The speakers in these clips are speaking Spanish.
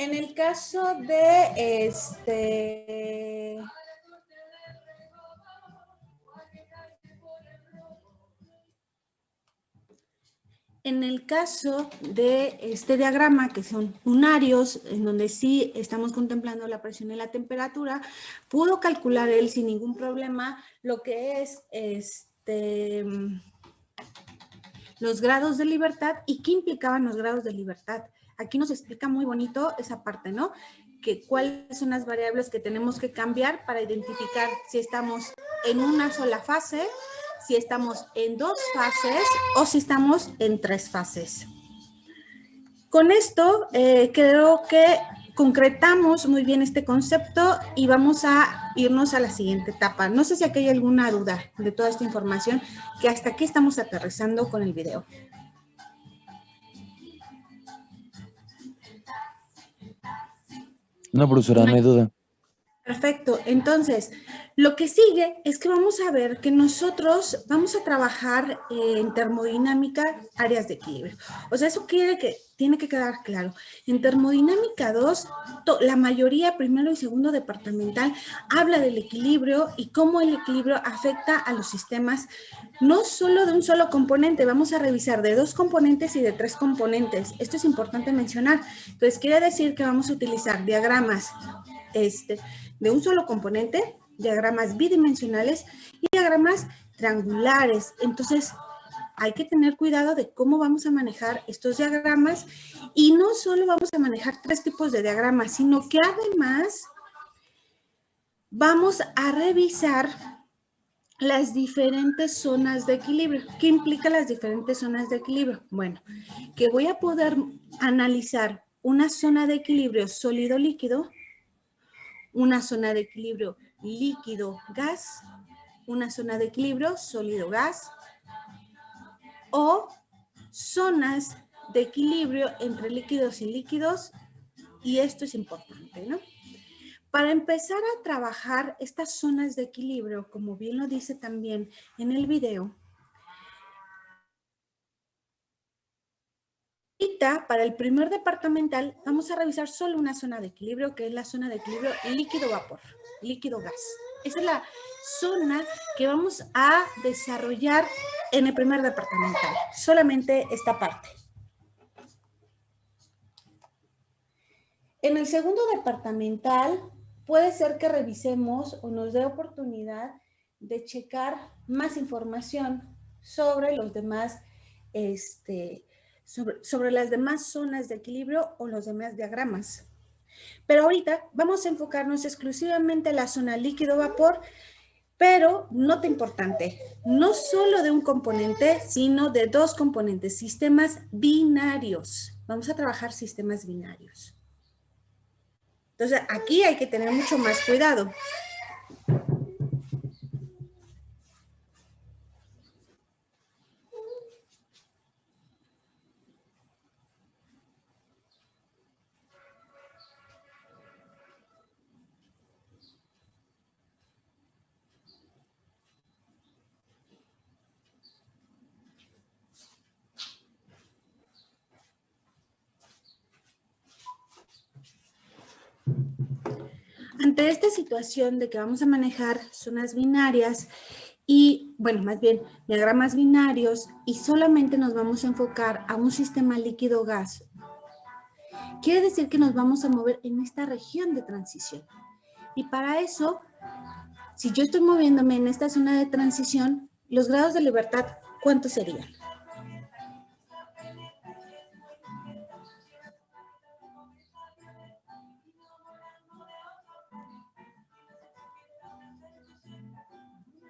En el caso de en el caso de este diagrama, que son lunarios, en donde sí estamos contemplando la presión y la temperatura, pudo calcular él sin ningún problema lo que es los grados de libertad y qué implicaban los grados de libertad. Aquí nos explica muy bonito esa parte, ¿no? Que cuáles son las variables que tenemos que cambiar para identificar si estamos en una sola fase, si estamos en 2 fases o si estamos en 3 fases. Con esto creo que concretamos muy bien este concepto y vamos a irnos a la siguiente etapa. No sé si aquí hay alguna duda de toda esta información, que hasta aquí estamos aterrizando con el video. No, profesora, no hay duda. Perfecto. Entonces, lo que sigue es que vamos a ver que nosotros vamos a trabajar en termodinámica áreas de equilibrio. O sea, eso tiene que quedar claro. En termodinámica 2, la mayoría, primero y segundo departamental, habla del equilibrio y cómo el equilibrio afecta a los sistemas, no solo de un solo componente. Vamos a revisar de 2 componentes y de 3 componentes. Esto es importante mencionar. Entonces, quiere decir que vamos a utilizar diagramas de un solo componente, diagramas bidimensionales y diagramas triangulares. Entonces, hay que tener cuidado de cómo vamos a manejar estos diagramas y no solo vamos a manejar 3 tipos de diagramas, sino que además vamos a revisar las diferentes zonas de equilibrio. ¿Qué implica las diferentes zonas de equilibrio? Bueno, que voy a poder analizar una zona de equilibrio sólido-líquido, una zona de equilibrio líquido-gas, una zona de equilibrio sólido-gas o zonas de equilibrio entre líquidos y líquidos, y esto es importante, ¿no? Para empezar a trabajar estas zonas de equilibrio, como bien lo dice también en el video, ahorita, para el primer departamental, vamos a revisar solo una zona de equilibrio, que es la zona de equilibrio líquido-vapor, líquido-gas. Esa es la zona que vamos a desarrollar en el primer departamental, solamente esta parte. En el segundo departamental, puede ser que revisemos o nos dé oportunidad de checar más información sobre los demás sobre las demás zonas de equilibrio o los demás diagramas. Pero ahorita vamos a enfocarnos exclusivamente en la zona líquido-vapor, pero nota importante, no solo de un componente, sino de 2 componentes, sistemas binarios. Vamos a trabajar sistemas binarios. Entonces, aquí hay que tener mucho más cuidado. Ante esta situación de que vamos a manejar zonas binarias y, bueno, más bien diagramas binarios y solamente nos vamos a enfocar a un sistema líquido-gas, quiere decir que nos vamos a mover en esta región de transición. Y para eso, si yo estoy moviéndome en esta zona de transición, los grados de libertad, ¿cuántos serían?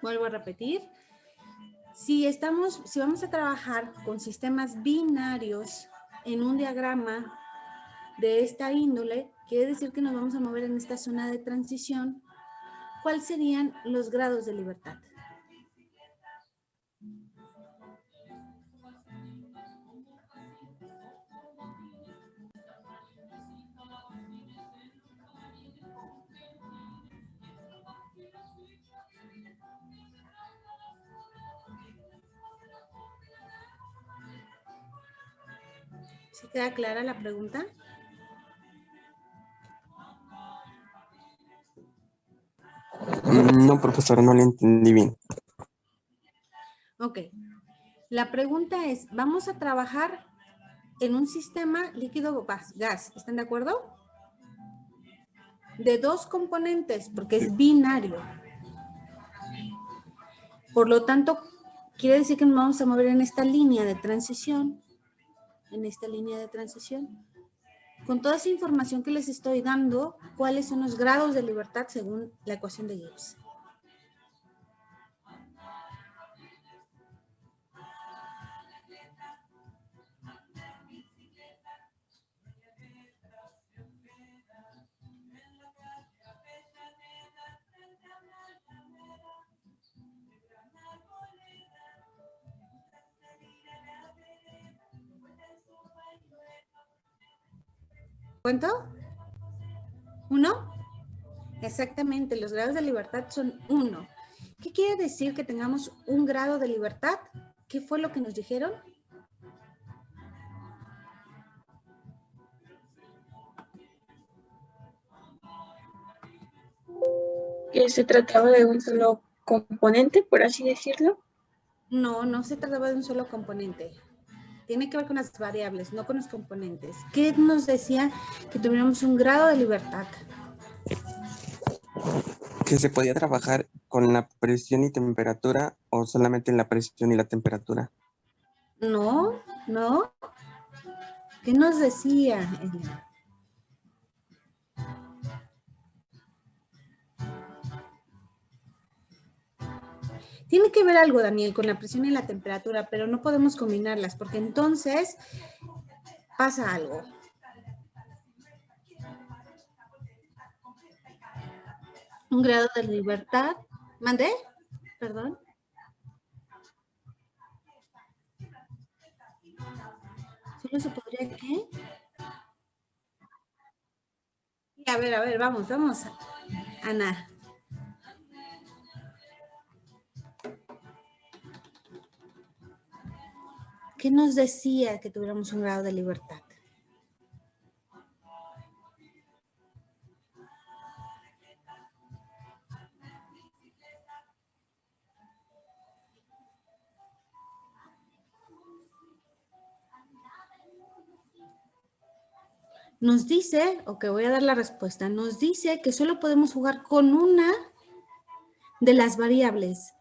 Vuelvo a repetir. Si vamos a trabajar con sistemas binarios en un diagrama de esta índole, quiere decir que nos vamos a mover en esta zona de transición. ¿Cuáles serían los grados de libertad? ¿Se queda clara la pregunta? No, profesora, no le entendí bien. Ok. La pregunta es, vamos a trabajar en un sistema líquido gas, ¿están de acuerdo? De dos componentes, porque es binario. Por lo tanto, quiere decir que nos vamos a mover en esta línea de transición, con toda esa información que les estoy dando, cuáles son los grados de libertad según la ecuación de Gibbs. ¿Cuánto? ¿1? Exactamente, los grados de libertad son 1. ¿Qué quiere decir que tengamos un grado de libertad? ¿Qué fue lo que nos dijeron? Que se trataba de un solo componente, por así decirlo. No, no se trataba de un solo componente. Tiene que ver con las variables, no con los componentes. ¿Qué nos decía? Que tuviéramos un grado de libertad. ¿Que se podía trabajar con la presión y temperatura o solamente en la presión y la temperatura? No. ¿Qué nos decía? Tiene que ver algo, Daniel, con la presión y la temperatura, pero no podemos combinarlas porque entonces pasa algo. Un grado de libertad. ¿Mandé? Perdón. ¿Solo se podría qué? A ver, vamos, Ana. ¿Qué nos decía que tuviéramos un grado de libertad? Nos dice, ok, voy a dar la respuesta, nos dice que solo podemos jugar con una de las variables,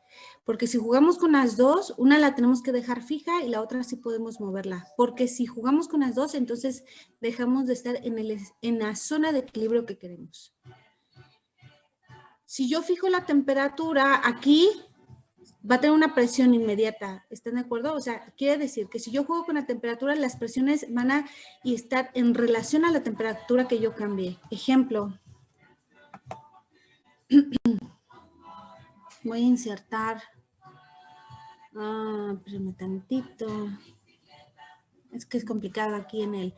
porque si jugamos con las dos, una la tenemos que dejar fija y la otra sí podemos moverla, porque si jugamos con las dos, entonces dejamos de estar en la zona de equilibrio que queremos. Si yo fijo la temperatura aquí, va a tener una presión inmediata, ¿están de acuerdo? O sea, quiere decir que si yo juego con la temperatura, las presiones van a estar en relación a la temperatura que yo cambié. Ejemplo, voy a insertar, espérame tantito, es que es complicado aquí en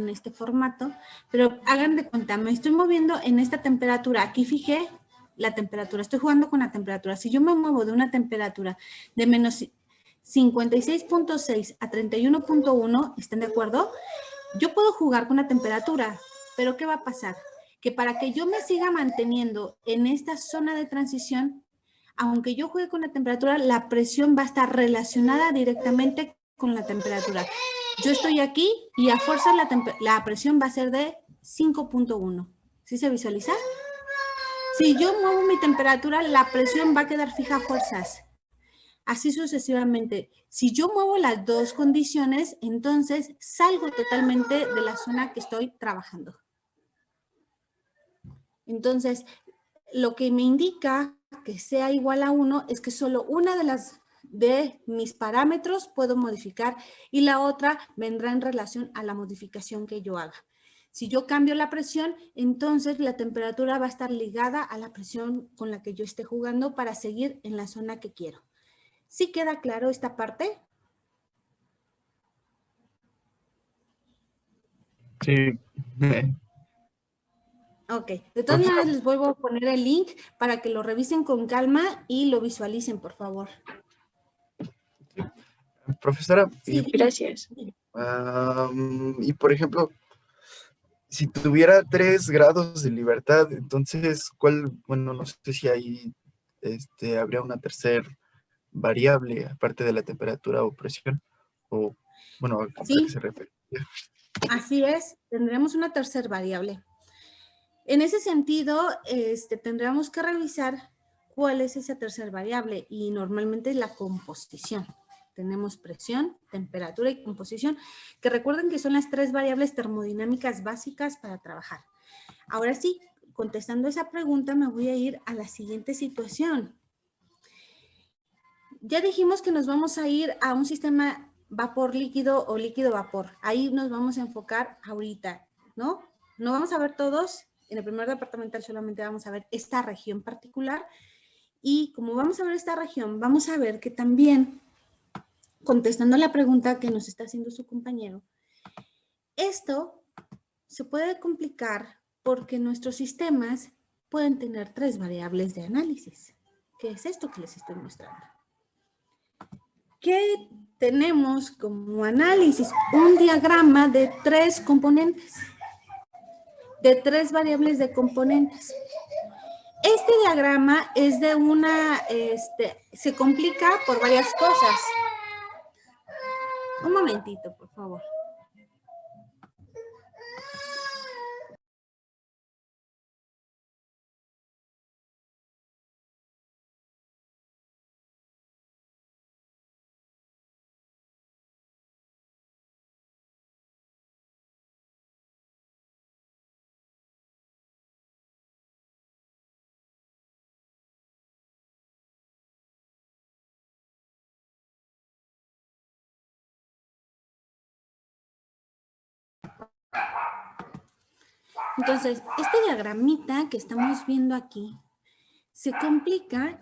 este formato, pero hagan de cuenta, me estoy moviendo en esta temperatura, aquí fijé la temperatura, estoy jugando con la temperatura. Si yo me muevo de una temperatura de menos 56.6 a 31.1, ¿están de acuerdo? Yo puedo jugar con la temperatura, pero ¿qué va a pasar? Que para que yo me siga manteniendo en esta zona de transición, aunque yo juegue con la temperatura, la presión va a estar relacionada directamente con la temperatura. Yo estoy aquí y a fuerza la presión va a ser de 5.1. ¿Sí se visualiza? Si yo muevo mi temperatura, la presión va a quedar fija a fuerzas. Así sucesivamente. Si yo muevo las dos condiciones, entonces salgo totalmente de la zona que estoy trabajando. Entonces, lo que me indica que sea igual a 1 es que solo una de mis parámetros puedo modificar y la otra vendrá en relación a la modificación que yo haga. Si yo cambio la presión, entonces la temperatura va a estar ligada a la presión con la que yo esté jugando para seguir en la zona que quiero. ¿Sí queda claro esta parte? Sí. Ok, de todas maneras les vuelvo a poner el link para que lo revisen con calma y lo visualicen, por favor. Profesora, Sí, gracias. y por ejemplo, si tuviera 3 grados de libertad, entonces, ¿cuál? Bueno, no sé si ahí habría una tercera variable, aparte de la temperatura o presión, o, bueno, ¿a qué Sí, se refiere? así es, tendremos una tercera variable. En ese sentido, tendríamos que revisar cuál es esa tercera variable y normalmente es la composición. Tenemos presión, temperatura y composición, que recuerden que son las 3 variables termodinámicas básicas para trabajar. Ahora sí, contestando esa pregunta, me voy a ir a la siguiente situación. Ya dijimos que nos vamos a ir a un sistema vapor líquido o líquido vapor. Ahí nos vamos a enfocar ahorita, ¿no? No vamos a ver todos. En el primer departamental solamente vamos a ver esta región particular. Y como vamos a ver esta región, vamos a ver que también, contestando la pregunta que nos está haciendo su compañero, esto se puede complicar porque nuestros sistemas pueden tener 3 variables de análisis. ¿Qué es esto que les estoy mostrando? ¿Qué tenemos como análisis? Un diagrama de 3 componentes, de 3 variables de componentes. Este diagrama es de una, se complica por varias cosas. Un momentito, por favor. Entonces, este diagramita que estamos viendo aquí se complica.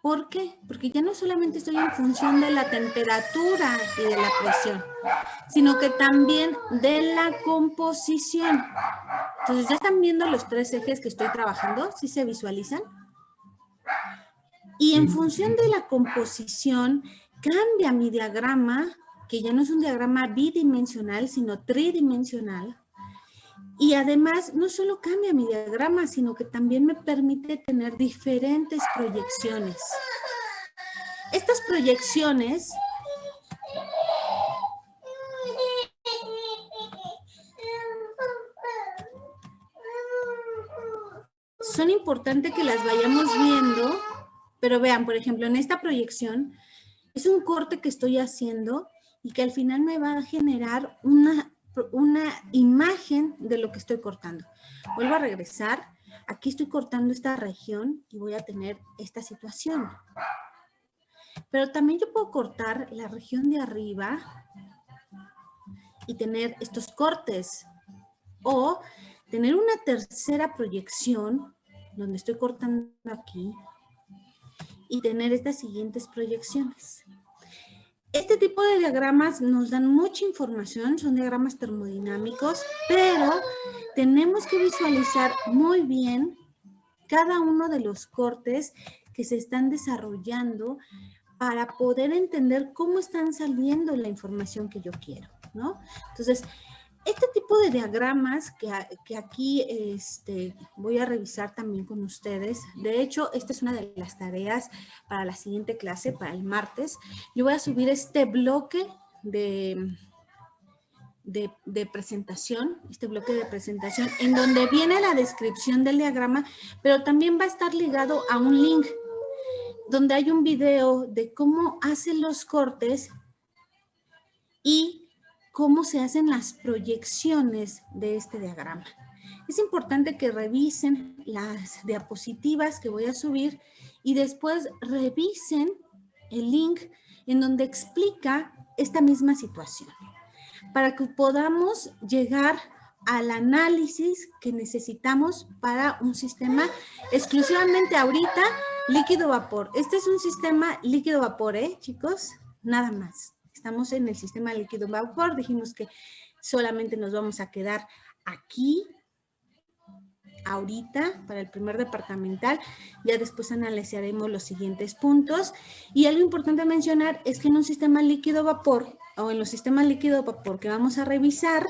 ¿Por qué? Porque ya no solamente estoy en función de la temperatura y de la presión, sino que también de la composición. Entonces, ¿ya están viendo los 3 ejes que estoy trabajando? ¿Sí se visualizan? Y en función de la composición, cambia mi diagrama, que ya no es un diagrama bidimensional, sino tridimensional. Y además, no solo cambia mi diagrama, sino que también me permite tener diferentes proyecciones. Estas proyecciones son importantes que las vayamos viendo, pero vean, por ejemplo, en esta proyección es un corte que estoy haciendo y que al final me va a generar una imagen de lo que estoy cortando. Vuelvo a regresar. Aquí estoy cortando esta región y voy a tener esta situación. Pero también yo puedo cortar la región de arriba y tener estos cortes. O tener una tercera proyección donde estoy cortando aquí y tener estas siguientes proyecciones. Este tipo de diagramas nos dan mucha información, son diagramas termodinámicos, pero tenemos que visualizar muy bien cada uno de los cortes que se están desarrollando para poder entender cómo están saliendo la información que yo quiero, ¿no? Entonces, este tipo de diagramas que aquí voy a revisar también con ustedes. De hecho, esta es una de las tareas para la siguiente clase, para el martes. Yo voy a subir este bloque de presentación, en donde viene la descripción del diagrama, pero también va a estar ligado a un link donde hay un video de cómo hacen los cortes y cómo se hacen las proyecciones de este diagrama. Es importante que revisen las diapositivas que voy a subir y después revisen el link en donde explica esta misma situación para que podamos llegar al análisis que necesitamos para un sistema exclusivamente ahorita líquido-vapor. Este es un sistema líquido-vapor, chicos, nada más. Estamos en el sistema líquido-vapor, dijimos que solamente nos vamos a quedar aquí, ahorita, para el primer departamental, ya después analizaremos los siguientes puntos. Y algo importante a mencionar es que en un sistema líquido-vapor, o en los sistemas líquido-vapor que vamos a revisar,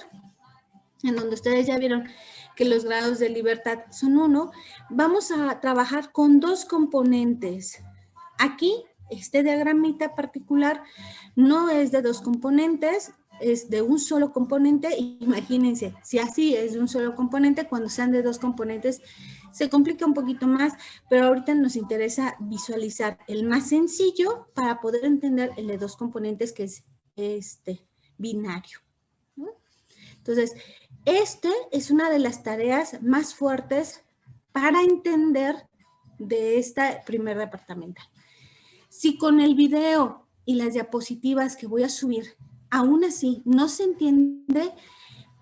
en donde ustedes ya vieron que los grados de libertad son 1, vamos a trabajar con 2 componentes. Aquí, este diagramita particular no es de 2 componentes, es de un solo componente. Imagínense, si así es de un solo componente, cuando sean de 2 componentes se complica un poquito más, pero ahorita nos interesa visualizar el más sencillo para poder entender el de 2 componentes, que es binario, ¿no? Entonces, es una de las tareas más fuertes para entender de esta primer departamental. Si con el video y las diapositivas que voy a subir, aún así no se entiende,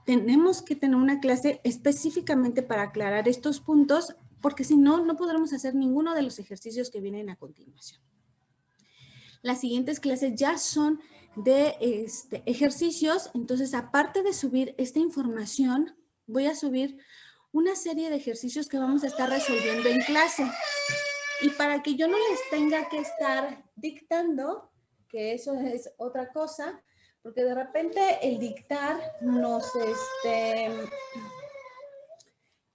tenemos que tener una clase específicamente para aclarar estos puntos, porque si no, no podremos hacer ninguno de los ejercicios que vienen a continuación. Las siguientes clases ya son de ejercicios, entonces aparte de subir esta información, voy a subir una serie de ejercicios que vamos a estar resolviendo en clase. Y para que yo no les tenga que estar dictando, que eso es otra cosa, porque de repente el dictar nos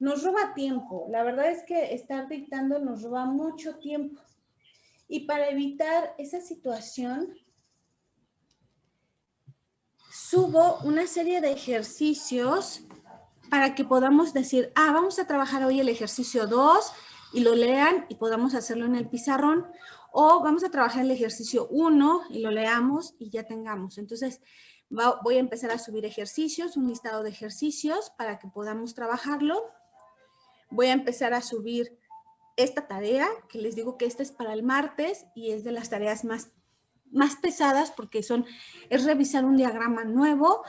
roba tiempo. La verdad es que estar dictando nos roba mucho tiempo. Y para evitar esa situación, subo una serie de ejercicios para que podamos decir, vamos a trabajar hoy el ejercicio 2 y lo lean y podamos hacerlo en el pizarrón, o vamos a trabajar el ejercicio 1 y lo leamos y ya tengamos. Entonces, voy a empezar a subir ejercicios, un listado de ejercicios para que podamos trabajarlo. Voy a empezar a subir esta tarea, que les digo que esta es para el martes y es de las tareas más pesadas porque es revisar un diagrama nuevo,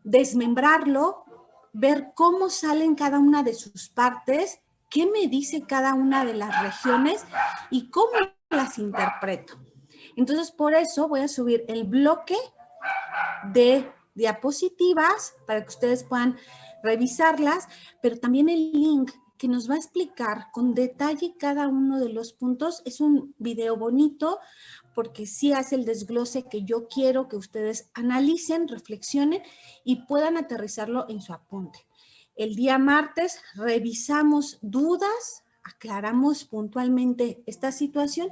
desmembrarlo, ver cómo salen cada una de sus partes, qué me dice cada una de las regiones y cómo las interpreto. Entonces, por eso voy a subir el bloque de diapositivas para que ustedes puedan revisarlas, pero también el link que nos va a explicar con detalle cada uno de los puntos. Es un video bonito porque sí hace el desglose que yo quiero que ustedes analicen, reflexionen y puedan aterrizarlo en su apunte. El día martes revisamos dudas, aclaramos puntualmente esta situación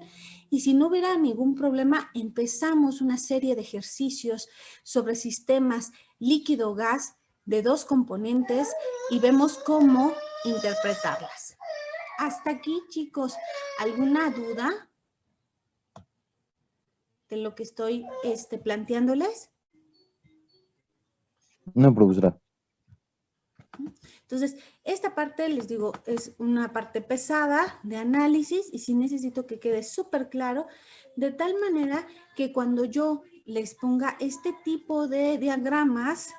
y si no hubiera ningún problema, empezamos una serie de ejercicios sobre sistemas líquido-gas de 2 componentes y vemos cómo interpretarlas. Hasta aquí, chicos, ¿alguna duda de lo que estoy planteándoles? No, profesora. Entonces, esta parte, les digo, es una parte pesada de análisis y sí necesito que quede súper claro, de tal manera que cuando yo les ponga este tipo de diagramas,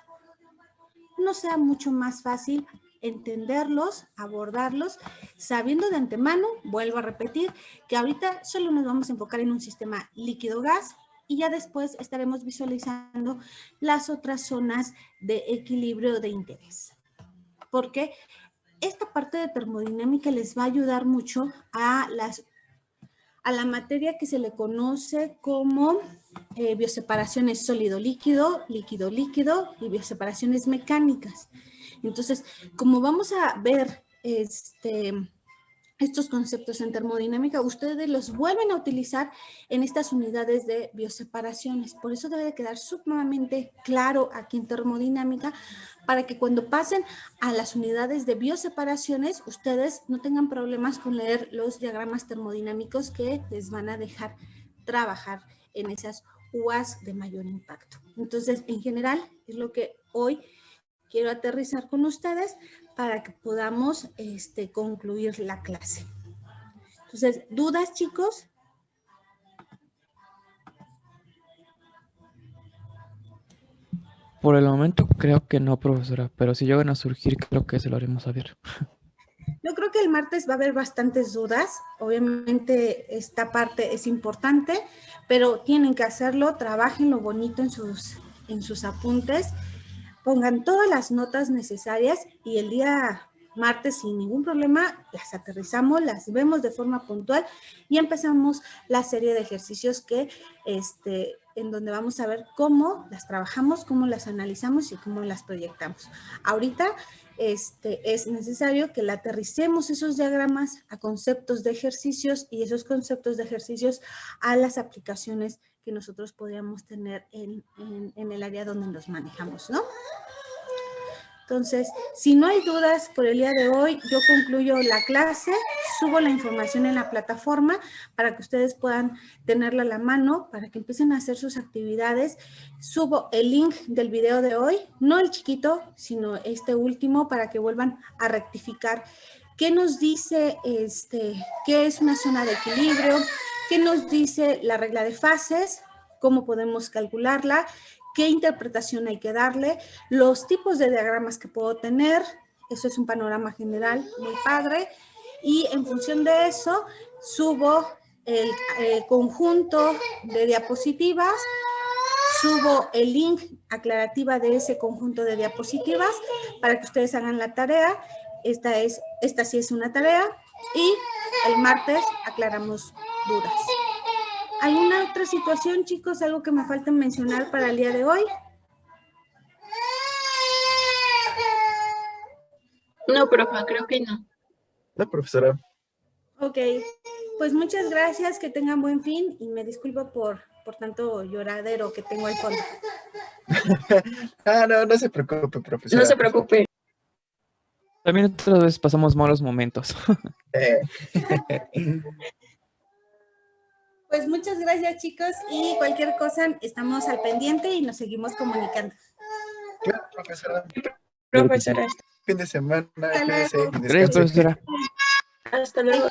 no sea mucho más fácil entenderlos, abordarlos, sabiendo de antemano, vuelvo a repetir, que ahorita solo nos vamos a enfocar en un sistema líquido-gas y ya después estaremos visualizando las otras zonas de equilibrio de interés. Porque esta parte de termodinámica les va a ayudar mucho a la materia que se le conoce como bioseparaciones sólido-líquido, líquido-líquido y bioseparaciones mecánicas. Entonces, como vamos a ver estos conceptos en termodinámica, ustedes los vuelven a utilizar en estas unidades de bioseparaciones. Por eso debe de quedar sumamente claro aquí en termodinámica, para que cuando pasen a las unidades de bioseparaciones, ustedes no tengan problemas con leer los diagramas termodinámicos que les van a dejar trabajar en esas UAS de mayor impacto. Entonces, en general, es lo que hoy quiero aterrizar con ustedes para que podamos concluir la clase. Entonces, ¿dudas, chicos? Por el momento creo que no, profesora, pero si llegan a surgir, creo que se lo haremos saber. Yo creo que el martes va a haber bastantes dudas. Obviamente esta parte es importante, pero tienen que hacerlo, trabajen lo bonito en sus apuntes, pongan todas las notas necesarias y el día martes sin ningún problema las aterrizamos, las vemos de forma puntual y empezamos la serie de ejercicios que en donde vamos a ver cómo las trabajamos, cómo las analizamos y cómo las proyectamos. Ahorita es necesario que le aterricemos esos diagramas a conceptos de ejercicios y esos conceptos de ejercicios a las aplicaciones que nosotros podríamos tener en el área donde nos manejamos, ¿no? Entonces, si no hay dudas por el día de hoy, yo concluyo la clase, subo la información en la plataforma para que ustedes puedan tenerla a la mano, para que empiecen a hacer sus actividades. Subo el link del video de hoy, no el chiquito, sino este último, para que vuelvan a rectificar qué nos dice, qué es una zona de equilibrio, qué nos dice la regla de fases, cómo podemos calcularla, qué interpretación hay que darle, los tipos de diagramas que puedo tener. Eso es un panorama general muy padre. Y en función de eso, subo el conjunto de diapositivas, subo el link aclarativa de ese conjunto de diapositivas para que ustedes hagan la tarea. Esta sí es una tarea. Y el martes aclaramos dudas. ¿Alguna otra situación, chicos? ¿Algo que me falta mencionar para el día de hoy? No, profa, creo que no. La profesora. Ok, pues muchas gracias, que tengan buen fin y me disculpo por tanto lloradero que tengo al fondo. No se preocupe, profesora. No se preocupe. También otras veces pasamos malos momentos. Pues muchas gracias, chicos, y cualquier cosa estamos al pendiente y nos seguimos comunicando. Claro, profesora. Profesora, Fin de semana. Hasta Cuídese, luego. Gracias, descanse. profesora. hasta luego.